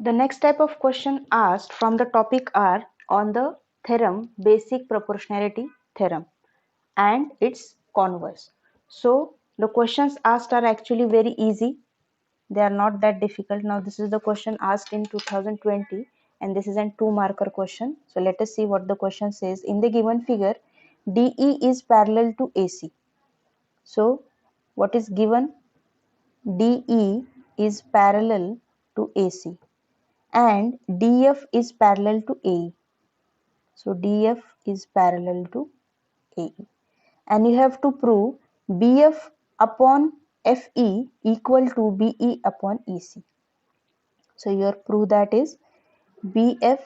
The next type of question asked from the topic are on the theorem basic proportionality theorem and its converse. So the questions asked are actually very easy. They are not that difficult. Now this is the question asked in 2020 and this is a 2-marker question. So let us see what the question says. In the given figure, DE is parallel to AC. So what is given? DE is parallel to AC and DF is parallel to AE. So DF is parallel to AE. And you have to prove BF upon FE equal to BE upon EC. So your proof that is BF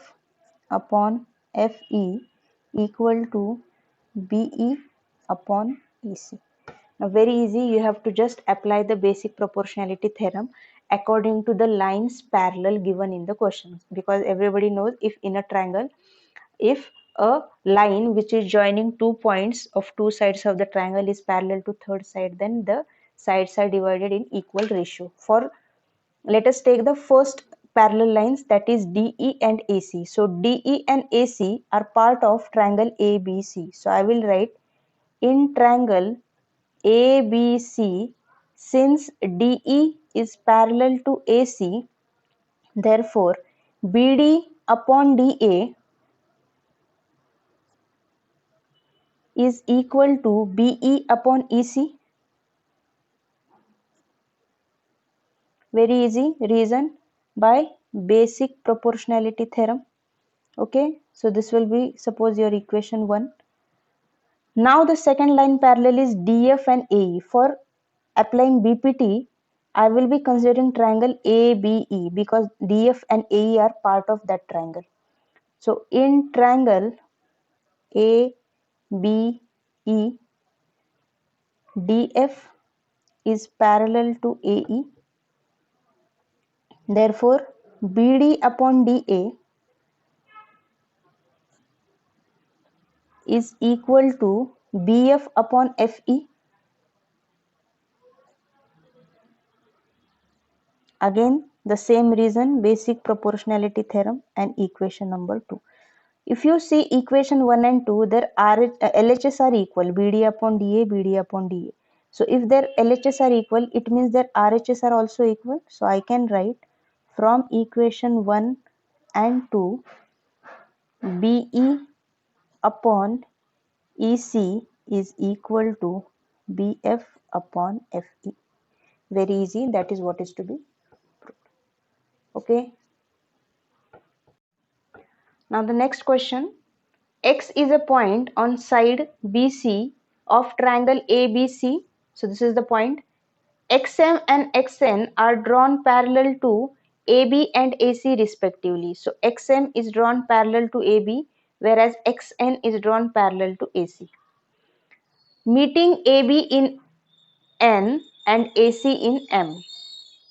upon FE equal to BE upon EC. Now very easy, you have to just apply the basic proportionality theorem according to the lines parallel given in the questions, because everybody knows if in a triangle, if a line which is joining 2 points of 2 sides of the triangle is parallel to third side, then the sides are divided in equal ratio. For let us take the first parallel lines, that is DE and AC. So DE and AC are part of triangle ABC. So I will write in triangle ABC, since DE is parallel to AC, therefore BD upon DA is equal to BE upon EC. Very easy reason, by basic proportionality theorem. Okay, so this will be, suppose, your equation 1. Now the second line parallel is DF and AE. For applying BPT, I will be considering triangle ABE because DF and AE are part of that triangle. So in triangle ABE, DF is parallel to AE. Therefore, BD upon DA is equal to BF upon FE. Again, the same reason, basic proportionality theorem and equation number 2. If you see equation 1 and 2, their LHS are equal, BD upon DA, BD upon DA. So if their LHS are equal, it means their RHS are also equal. So I can write from equation 1 and 2, BE upon EC is equal to BF upon FE. Very easy, that is what is to be proved. Okay. Now the next question. X is a point on side BC of triangle ABC. So this is the point. XM and XN are drawn parallel to AB and AC respectively. So XM is drawn parallel to AB, whereas XN is drawn parallel to AC. Meeting AB in N and AC in M.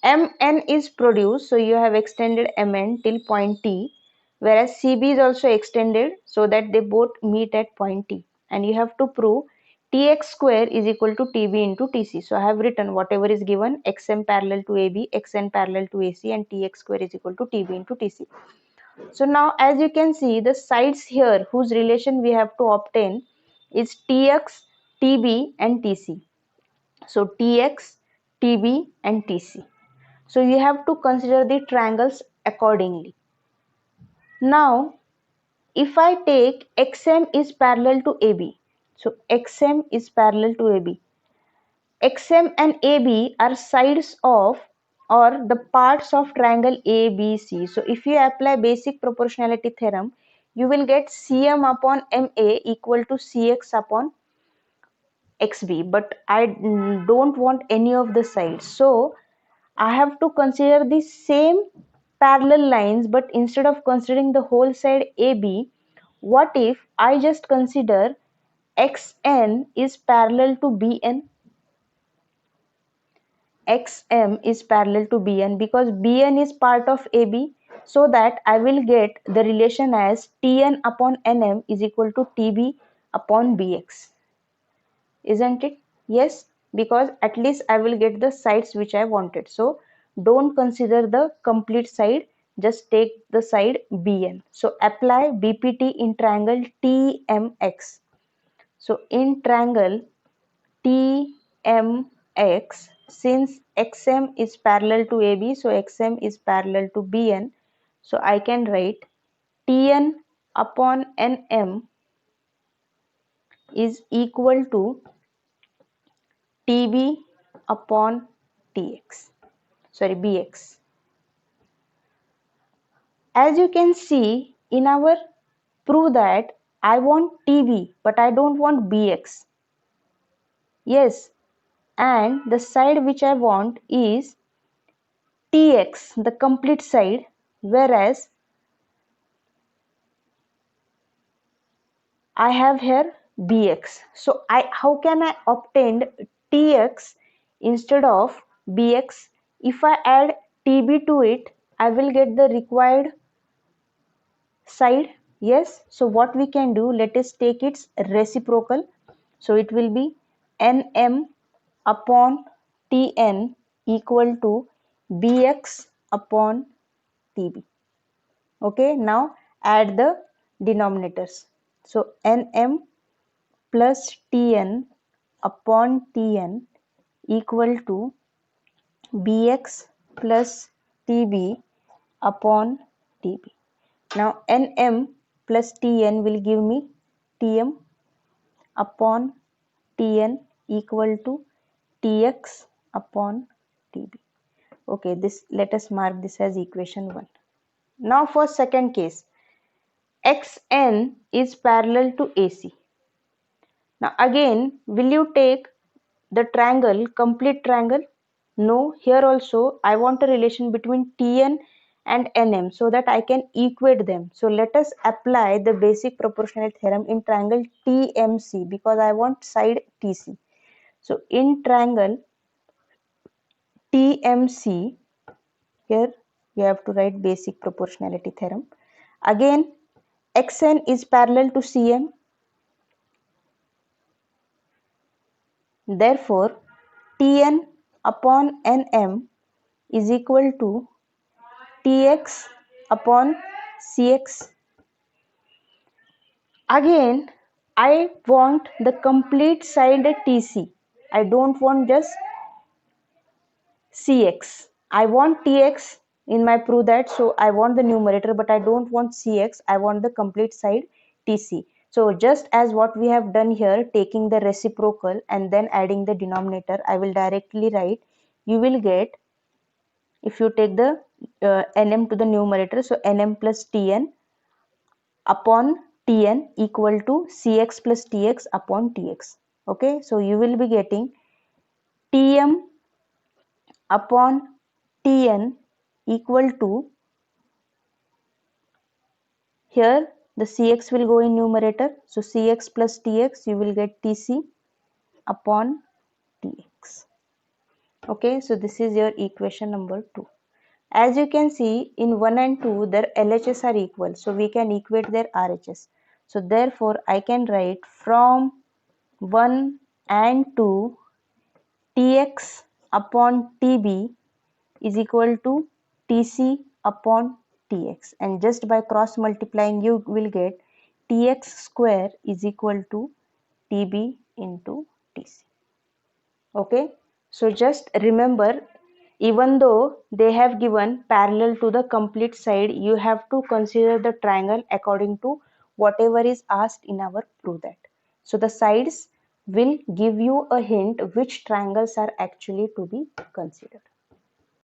MN is produced, so you have extended MN till point T, whereas CB is also extended so that they both meet at point T. And you have to prove Tx square is equal to Tb into Tc. So I have written whatever is given, XM parallel to AB, XN parallel to AC, and Tx square is equal to Tb into Tc. So now as you can see, the sides here whose relation we have to obtain is Tx, Tb and Tc. So Tx, Tb and Tc. So you have to consider the triangles accordingly. Now, if I take XM is parallel to AB, so XM is parallel to AB. XM and AB are sides of or the parts of triangle ABC. So if you apply basic proportionality theorem, you will get CM upon MA equal to CX upon XB, but I don't want any of the sides. So I have to consider the same parallel lines, but instead of considering the whole side AB, what if I just consider XN is parallel to BN? XM is parallel to BN because BN is part of AB, so that I will get the relation as TN upon NM is equal to TB upon BX. Isn't it? Yes, because at least I will get the sides which I wanted. So don't consider the complete side, just take the side BN. So apply BPT in triangle TMX. So in triangle TMX, since XM is parallel to AB, so XM is parallel to BN. So I can write TN upon NM is equal to TB upon BX. As you can see in our prove that I want TB but I don't want BX. Yes, and the side which I want is TX, the complete side, whereas I have here BX. So how can I obtain TX instead of BX? If I add TB to it, I will get the required side. Yes, so what we can do, let us take its reciprocal. So it will be NM upon TN equal to BX upon TB. Okay, now add the denominators. So NM plus Tn upon Tn equal to Bx plus Tb upon Tb. Now Nm plus Tn will give me Tm upon Tn equal to Tx upon Tb. Okay, this let us mark this as equation 1. Now for second case, Xn is parallel to AC. Now again, will you take the triangle, complete triangle? No, here also I want a relation between Tn and Nm so that I can equate them. So let us apply the basic proportionality theorem in triangle TMC because I want side TC. So in triangle TMC, here you have to write basic proportionality theorem. Again, Xn is parallel to Cm. Therefore, Tn upon Nm is equal to Tx upon Cx. Again, I want the complete side Tc. I don't want just Cx. I want Tx in my proof that, so I want the numerator but I don't want Cx. I want the complete side Tc. So just as what we have done here, taking the reciprocal and then adding the denominator, I will directly write, you will get, if you take the Nm to the numerator, so Nm plus Tn upon Tn equal to Cx plus Tx upon Tx. Okay, so you will be getting Tm upon Tn equal to, here the Cx will go in numerator, so Cx plus Tx, you will get Tc upon Tx. Okay, so this is your equation number 2. As you can see, in 1 and 2, their LHS are equal, so we can equate their RHS. So therefore, I can write from 1 and 2, Tx upon Tb is equal to Tc upon Tx, and just by cross multiplying you will get Tx square is equal to Tb into Tc. Okay, so just remember, even though they have given parallel to the complete side, you have to consider the triangle according to whatever is asked in our proof that. So the sides will give you a hint which triangles are actually to be considered.